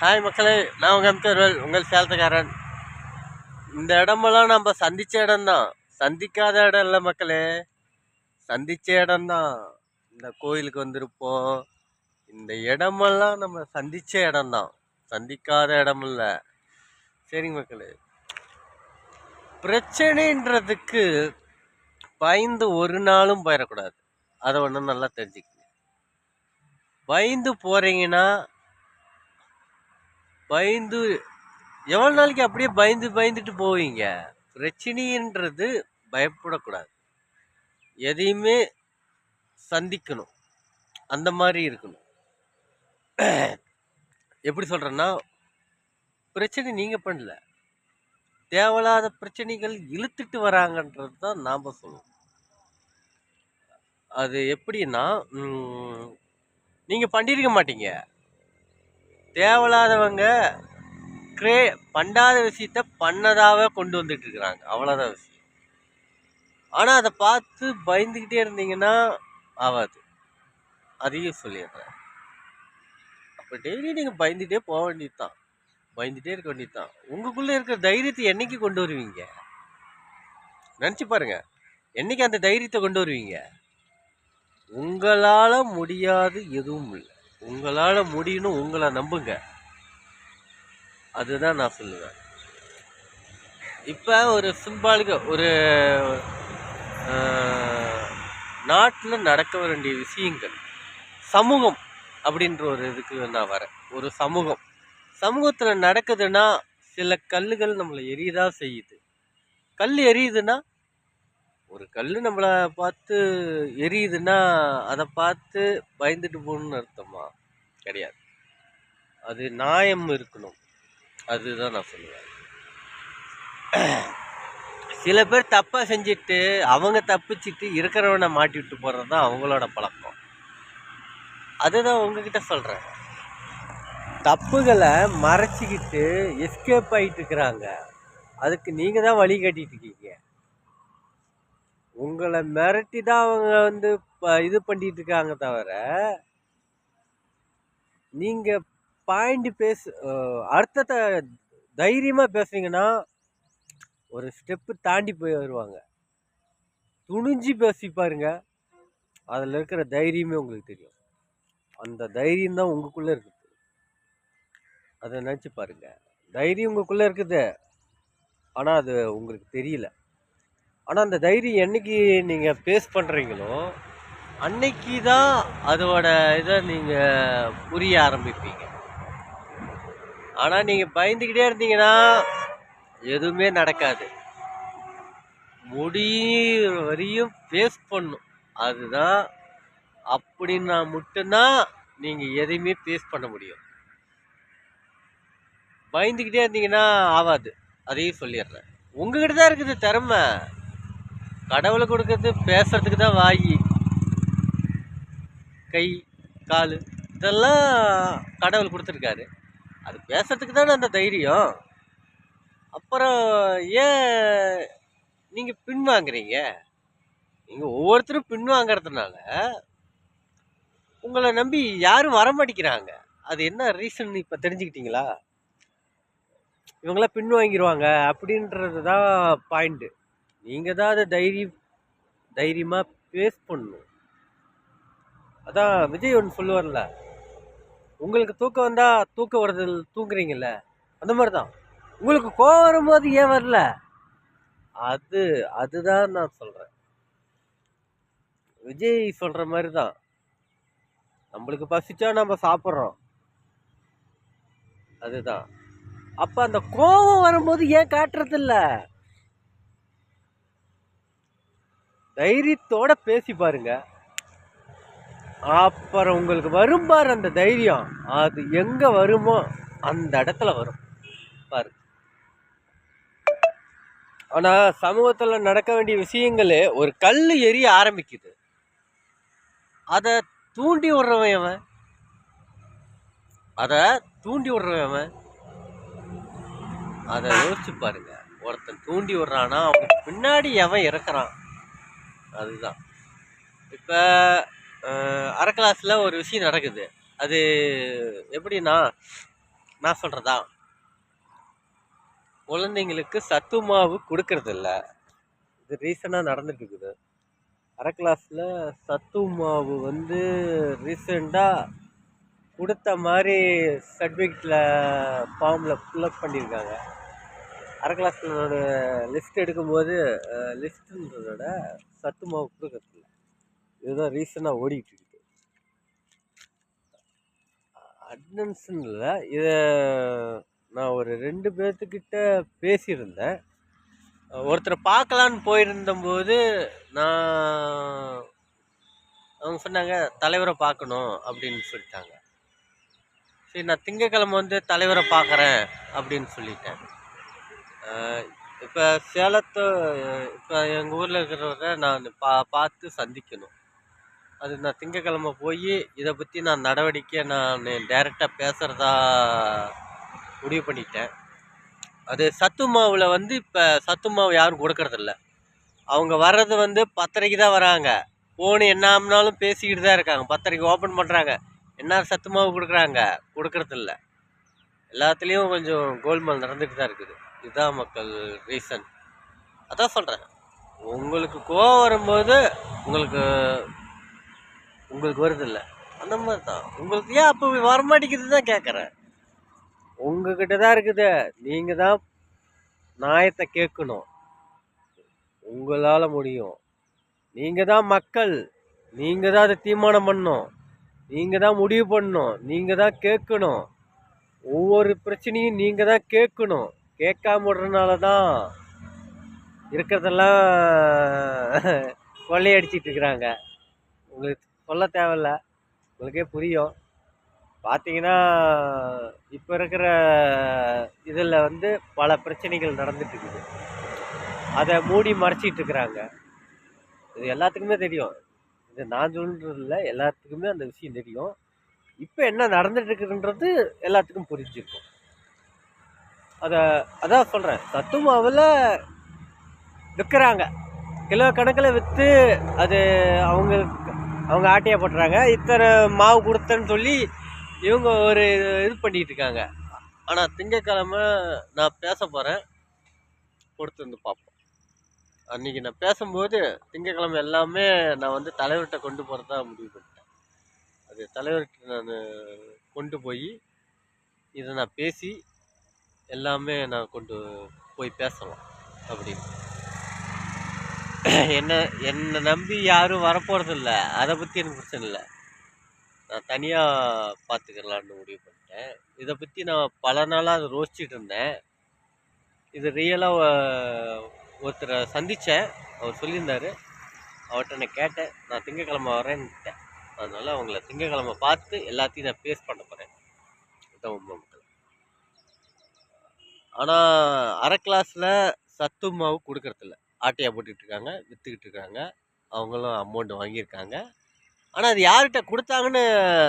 Hi மக்களே, நான் உங்கள் அம்தர்வல், உங்கள் சேலத்துக்காரன். இந்த இடமெல்லாம் நம்ம சந்திச்ச இடம்தான், சந்திக்காத இடம் இல்லை மக்களே, சந்திச்ச இடம்தான். இந்த கோயிலுக்கு வந்திருப்போம். இந்த இடமெல்லாம் நம்ம சந்திச்ச இடம்தான், சந்திக்காத இடம் இல்லை. சரிங்க மக்களே, பிரச்சனைன்றதுக்கு பயந்து ஒரு நாளும் போயிடக்கூடாது. அதை ஒன்றும் நல்லா தெரிஞ்சுக்கங்க. பயந்து போறீங்கன்னா பயந்து எவ்வளோ நாளைக்கு அப்படியே பயந்துட்டு போவீங்க? பிரச்சனைன்றது பயப்படக்கூடாது, எதையுமே சந்திக்கணும், அந்த மாதிரி இருக்கணும். எப்படி சொல்கிறேன்னா, பிரச்சனை நீங்கள் பண்ணல, தேவையில்லாத பிரச்சனைகள் இழுத்துட்டு வராங்கன்றது தான் நாம் சொல்லுவோம். அது எப்படின்னா, நீங்கள் பண்ணியிருக்க மாட்டீங்க, தேவையில்லாதவங்க பண்ணாத விஷயத்த பண்ணதாவே கொண்டு வந்துட்டு இருக்கிறாங்க, அவ்வளோதான் விஷயம். ஆனால் அதை பார்த்து பயந்துக்கிட்டே இருந்தீங்கன்னா ஆகாது, அதையும் சொல்லிடுறேன். அப்போ டெய்லி நீங்கள் பயந்துகிட்டே போக வேண்டியது தான், பயந்துகிட்டே இருக்க வேண்டியது தான். உங்களுக்குள்ளே இருக்கிற தைரியத்தை என்னைக்கு கொண்டு வருவீங்க? நினச்சி பாருங்க, என்னைக்கு அந்த தைரியத்தை கொண்டு வருவீங்க? உங்களால் முடியாது எதுவும் இல்லை, உங்களால் முடியணும், உங்களை நம்புங்க, அதுதான் நான் சொல்லுவேன். இப்போ ஒரு சிம்பாலிக்க ஒரு நாட்டில் நடக்க வேண்டிய விஷயங்கள், சமூகம் அப்படின்ற ஒரு இதுக்கு நான் வரேன். ஒரு சமூகத்தில் நடக்குதுன்னா சில கல்லுகள் நம்மளை எரியதான் செய்யுது. கல் எரியுதுன்னா, ஒரு கல் நம்மளை பார்த்து எரியுதுன்னா அதை பார்த்து பயந்துட்டு போகணும்னு அர்த்தமா? கிடையாது. அது நியாயம் இருக்கணும், அதுதான் நான் சொல்லுவேன். சில பேர் தப்பாக செஞ்சுட்டு அவங்க தப்பிச்சுட்டு இருக்கிறவனை மாட்டி விட்டு போகிறது தான் அவங்களோட பழக்கம். அதுதான் உங்ககிட்ட சொல்கிறேன். தப்புகளை மறைச்சிக்கிட்டு எஸ்கேப் ஆகிட்டு இருக்கிறாங்க, அதுக்கு நீங்கள் தான் வழி கட்டிட்டு இருக்கீங்க. உங்களை மிரட்டி தான் அவங்க இது பண்ணிட்டு இருக்காங்க தவிர, நீங்கள் பாயிண்ட் அர்த்தத்தை தைரியமாக பேசுறீங்கன்னா ஒரு ஸ்டெப்பு தாண்டி போய் வருவாங்க. துணிஞ்சு பேசி பாருங்க, அதில் இருக்கிற தைரியமே உங்களுக்கு தெரியும். அந்த தைரியம் தான் உங்களுக்குள்ளே இருக்குது, அதை நினச்சி பாருங்க. தைரியம் உங்களுக்குள்ளே இருக்குது, ஆனால் அது உங்களுக்கு தெரியல. ஆனால் அந்த தைரியம் என்னைக்கு நீங்கள் பேஸ் பண்ணுறீங்களோ அன்னைக்கு தான் அதோட இதை நீங்கள் புரிய ஆரம்பிப்பீங்க. ஆனால் நீங்கள் பயந்துக்கிட்டே இருந்தீங்கன்னா எதுவுமே நடக்காது. முடிகிற வரையும் ஃபேஸ் பண்ணும், அதுதான். அப்படின்னா மட்டும்தான் நீங்கள் எதையுமே ஃபேஸ் பண்ண முடியும். பயந்துக்கிட்டே இருந்தீங்கன்னா ஆகாது, அதையும் சொல்லிடுறேன். உங்ககிட்ட தான் இருக்குது திறமை. கடவுளை கொடுக்கறது பேசுறதுக்கு தான் வாய், கை, கால், இதெல்லாம் கடவுள் கொடுத்துருக்காரு. அது பேசுறதுக்கு தானே அந்த தைரியம். அப்புறம் ஏன் நீங்கள் பின்வாங்குறீங்க? நீங்கள் ஒவ்வொருத்தரும் பின்வாங்கிறதுனால உங்களை நம்பி யாரும் வரமாட்டேங்கிறாங்க. அது என்ன ரீசன் இப்போ தெரிஞ்சுக்கிட்டீங்களா? இவங்களாம் பின்வாங்கிடுவாங்க அப்படின்றது தான் பாயிண்ட்டு. நீங்கள் தான் அதை தைரியமாக ஃபேஸ் பண்ணணும். அதான் விஜய் ஒன்று சொல்லுவார்ல, உங்களுக்கு தூக்கம் வந்தால் தூக்கம் வருதல் தூங்குறீங்கல்ல, அந்த மாதிரி தான் உங்களுக்கு கோவம் வரும்போது ஏன் வரல, அதுதான் நான் சொல்கிறேன். விஜய் சொல்கிற மாதிரி தான், நம்மளுக்கு பசிச்சா நம்ம சாப்பிட்றோம், அதுதான். அப்போ அந்த கோவம் வரும்போது ஏன் காட்டுறதில்ல? தைரியத்தோட பேசி பாருங்க, அப்புறம் உங்களுக்கு வரும் பாரு அந்த தைரியம். அது எங்க வருமோ அந்த இடத்துல வரும் பாரு. ஆனா சமூகத்துல நடக்க வேண்டிய விஷயங்களே ஒரு கல் எரிய ஆரம்பிக்குது, அதை தூண்டி விடுறவன் அவன், அதை தூண்டி விடுறவன். அதை யோசிச்சு பாருங்க. ஒருத்தன் தூண்டி விடுறானா அவனுக்கு பின்னாடி எவன் இறக்குறான், அதுதான். இப்போ அரை கிளாஸில் ஒரு விஷயம் நடக்குது. அது எப்படின்னா, நான் சொல்கிறதா, குழந்தைங்களுக்கு சத்து மாவு கொடுக்கறது இல்ல. இது ரீசனாக நடந்துட்டு இருக்குது. அரை கிளாஸில் சத்து மாவு வந்து ரீசெண்டாக கொடுத்த மாதிரி சர்டிஃபிகேட்டில் ஃபார்மில் ஃபில்அப் பண்ணியிருக்காங்க. அரை கிளாஸோட லிஸ்ட் எடுக்கும்போது லிஸ்ட்டுன்றதோட சத்து மாவு கொடுக்கறது இல்லை. இதுதான் ரீசனாக ஓடிட்டு இருக்குது. அட்டண்டன்ஸ்ன்னு இல்லை, இதை நான் ஒரு 2 பேர்த்துக்கிட்ட பேசியிருந்தேன். ஒருத்தரை பார்க்கலான்னு போயிருந்தபோது அவங்க சொன்னாங்க தலைவரை பார்க்கணும் அப்படின்னு சொல்லிட்டாங்க. சரி, நான் திங்கக்கிழமை வந்து தலைவரை பார்க்குறேன் அப்படின்னு சொல்லிட்டேன். இப்போ சேலத்தை இப்போ எங்கள் ஊரில் இருக்கிறவரை நான் பார்த்து சந்திக்கணும். அது நான் திங்கக்கிழமை போய் இதை பற்றி நான் நடவடிக்கை நான் டைரெக்டாக பேசுகிறதா முடிவு பண்ணிட்டேன். அது சத்து மாவில் வந்து இப்போ சத்து மாவு யாரும் கொடுக்கறதில்ல. அவங்க வர்றது வந்து 10:30க்கு தான் வராங்க. ஃபோனு என்னாம்னாலும் பேசிக்கிட்டு தான் இருக்காங்க. 10:30க்கு ஓப்பன் பண்ணுறாங்க. என்ன சத்து மாவு கொடுக்கறதில்ல. எல்லாத்துலேயும் கொஞ்சம் கோல்மால் நடந்துட்டு தான் இருக்குது. இதுதான் மக்கள் ரீசன். அதான் சொல்கிறேன், உங்களுக்கு கோவம் வரும்போது உங்களுக்கு வருதில்ல, அந்த மாதிரி தான் உங்களுக்கு ஏன் அப்போ வரமாட்டேங்குது தான் கேட்குறேன். உங்ககிட்ட தான் இருக்குது. நீங்கள் தான் நியாயத்தை கேட்கணும். உங்களால் முடியும். நீங்கள் தான் மக்கள். நீங்கள் தான் அதை தீர்மானம் பண்ணணும். நீங்கள் தான் முடிவு பண்ணணும். நீங்கள் தான் கேட்கணும். ஒவ்வொரு பிரச்சனையும் நீங்கள் தான் கேட்கணும். கேட்காம விடுறதுனால தான் இருக்கிறதெல்லாம் கொள்ளையடிச்சிட்டு இருக்கிறாங்க. உங்களுக்கு சொல்ல தேவையில்ல, உங்களுக்கே புரியும். பார்த்தீங்கன்னா இப்போ இருக்கிற இதில் வந்து பல பிரச்சனைகள் நடந்துட்டு இருக்குது. அதை மூடி மறைச்சிட்டு இருக்கிறாங்க. இது எல்லாத்துக்குமே தெரியும். இது நான் சொல்கிறது இல்லை, எல்லாத்துக்குமே அந்த விஷயம் தெரியும். இப்போ என்ன நடந்துட்டு இருக்குன்றது எல்லாத்துக்கும் புரிஞ்சிருக்கும். அதான் சொல்கிறேன், சத்து மாவில் விற்கிறாங்க. கிலோ கணக்கில் விற்று அது அவங்க ஆட்டையாக போட்டுறாங்க. இத்தனை மாவு கொடுத்தேன்னு சொல்லி இவங்க ஒரு இது பண்ணிகிட்டு இருக்காங்க. ஆனால் திங்கக்கிழமை நான் பேச போகிறேன், கொடுத்து வந்து பார்ப்போம். அன்றைக்கி நான் பேசும்போது திங்கக்கிழமை எல்லாமே நான் வந்து தலைவர்கிட்ட கொண்டு போகிறதா முடிவு பண்ணிட்டேன். அது தலைவர்கிட்ட நான் கொண்டு போய் இதை நான் பேசி எல்லாமே நான் கொண்டு போய் பேசலாம் அப்படின்னு. என்னை நம்பி யாரும் வரப்போகிறதில்ல. அதை பற்றி எனக்கு பிரச்சனை இல்லை. நான் தனியாக பார்த்துக்கலான்னு முடிவு பண்ணிட்டேன். இதை பற்றி நான் பல நாளாக அதை ரோசிச்சுட்டு இருந்தேன். இது ரியலாக ஒருத்தரை சந்தித்தேன். அவர் சொல்லியிருந்தார். அவர்கிட்ட நான் கேட்டேன், நான் திங்கக்கிழமை வரேன்னுட்டேன். அதனால் அவங்கள திங்கக்கிழமை பார்த்து எல்லாத்தையும் நான் பேஸ் பண்ண போகிறேன். இதுதான் உண்மை மக்கள். ஆனால் அரை கிளாஸில் சத்து மாவு கொடுக்கறதில்ல. ஆட்டையாக போட்டுக்கிட்டு இருக்காங்க, விற்றுக்கிட்டு இருக்காங்க. அவங்களும் அமௌண்ட் வாங்கியிருக்காங்க. ஆனால் அது யார்கிட்ட கொடுத்தாங்கன்னு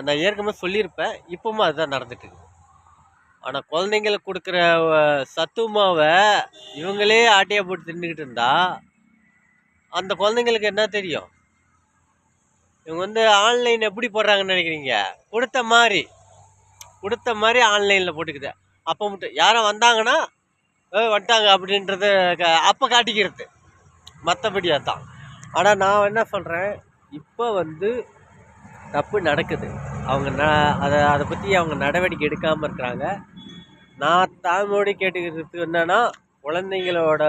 நான் ஏற்கனவே சொல்லியிருப்பேன். இப்போவும் அதுதான் நடந்துட்டுருக்கு. ஆனால் குழந்தைங்களுக்கு கொடுக்குற சத்து மாவை இவங்களே ஆட்டையாக போட்டு தின்னுக்கிட்டு இருந்தா அந்த குழந்தைங்களுக்கு என்ன தெரியும்? இவங்க வந்து ஆன்லைன் எப்படி போடுறாங்கன்னு நினைக்கிறீங்க? கொடுத்த மாதிரி ஆன்லைனில் போட்டுக்குது. அப்போ மட்டும் யாரும் வந்தாங்கன்னா வந்துட்டாங்க அப்படின்றத அப்போ காட்டிக்கிறது, மற்றபடி அதான். ஆனால் நான் என்ன சொல்கிறேன், இப்போ வந்து தப்பு நடக்குது. அவங்க அதை பற்றி அவங்க நடவடிக்கை எடுக்காமல் இருக்கிறாங்க. நான் தாழ்மையோடு கேட்டுக்கிறது என்னன்னா, குழந்தைங்களோட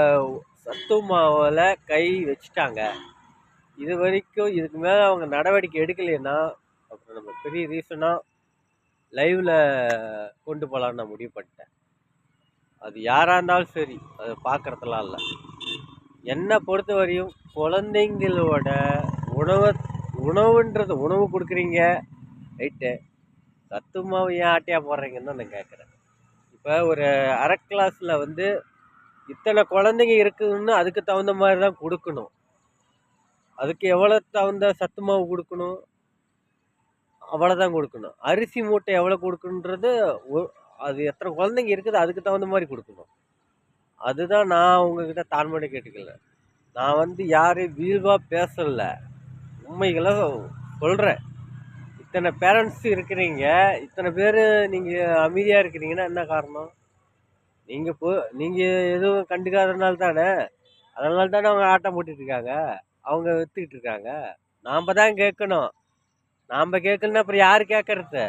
சத்து மாவில் கை வச்சுட்டாங்க. இது வரைக்கும் இதுக்கு மேலே அவங்க நடவடிக்கை எடுக்கலைன்னா அப்புறம் நம்ம பெரிய ரீசனாக லைவில் கொண்டு போகலான்னு நான் முடிவு பண்ணிட்டேன். அது யாராக இருந்தாலும் சரி, அதை பார்க்குறதுலாம் இல்லை. என்னை பொறுத்த வரையும் குழந்தைங்களோட உணவு கொடுக்குறீங்க, ரைட்டு. சத்து மாவு ஏன் ஆட்டையாக போடுறீங்கன்னு தான் நான் கேட்குறேன். இப்போ ஒரு அரை கிளாஸில் வந்து இத்தனை குழந்தைங்க இருக்குதுன்னு அதுக்கு தகுந்த மாதிரி தான் கொடுக்கணும். அதுக்கு எவ்வளோ தகுந்த சத்து மாவு கொடுக்கணும், அவ்வளோதான் கொடுக்கணும். அரிசி மூட்டை எவ்வளோ கொடுக்கணுன்றது அது எத்தனை குழந்தைங்க இருக்குது அதுக்கு தகுந்த மாதிரி கொடுக்கணும். அதுதான் நான் உங்ககிட்ட தாழ்மையோட கேட்டுக்கல. நான் வந்து யாரையும் வீழ்வாக பேசலை, உண்மைகளை சொல்கிறேன். இத்தனை பேரண்ட்ஸ் இருக்கிறீங்க, இத்தனை பேர் நீங்கள் அமைதியாக இருக்கிறீங்கன்னா என்ன காரணம்? நீங்கள் எதுவும் கண்டுக்காதனால தானே. அதனால தானே அவங்க ஆட்டம் போட்டுட்டு இருக்காங்க, அவங்க வித்துக்கிட்டு இருக்காங்க. நாம் தான் கேட்கணும். நாம் கேட்கலன்னா அப்புறம் யார் கேட்கறது?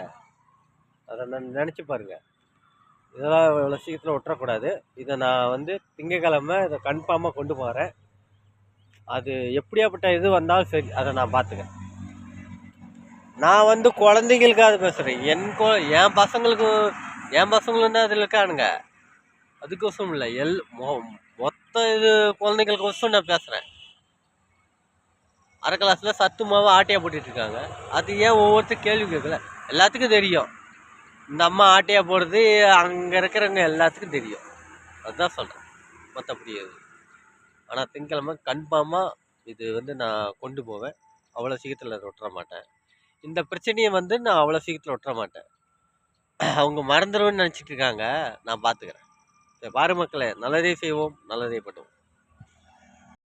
அதை நான் நினச்சி பாருங்க. இதெல்லாம் இவ்வளோ சீக்கிரத்தில் விட்டுறக்கூடாது. இதை நான் வந்து திங்கக்கிழமை இதை கன்ஃபார்மாக கொண்டு போகிறேன். அது எப்படியாப்பட்ட இது வந்தாலும் சரி, அதை நான் பார்த்துக்கிறேன். நான் வந்து குழந்தைங்களுக்காக பேசுகிறேன். என் பசங்களும் தான் அதில் இருக்கானுங்க. அதுக்கோசம் இல்லை, மொத்த இது குழந்தைங்களுக்கோசம் நான் பேசுகிறேன். அரை கிளாஸில் சத்து மாவு ஆட்டையாக போட்டுட்டு இருக்காங்க. அது ஏன் ஒவ்வொருத்தரும் கேள்வி கேட்கல? எல்லாத்துக்கும் தெரியும், இந்த அம்மா ஆட்டையாக போடுறது அங்கே இருக்கிறவங்க எல்லாத்துக்கும் தெரியும். அதுதான் சொல்கிறேன், மற்றபடி அது. ஆனால் திங்கக்கிழமை கன்ஃபார்மாக இது வந்து நான் கொண்டு போவேன். அவ்வளோ சீக்கிரத்தில் அதை விட்டுற மாட்டேன். இந்த பிரச்சனையை வந்து நான் அவ்வளோ சீக்கிரத்தில் விட்டுற மாட்டேன். அவங்க மறந்துடுவேன்னு நினச்சிட்டு இருக்காங்க, நான் பார்த்துக்கிறேன். பாரு மக்களே, நல்லதே செய்வோம், நல்லதே பண்ணுவோம்.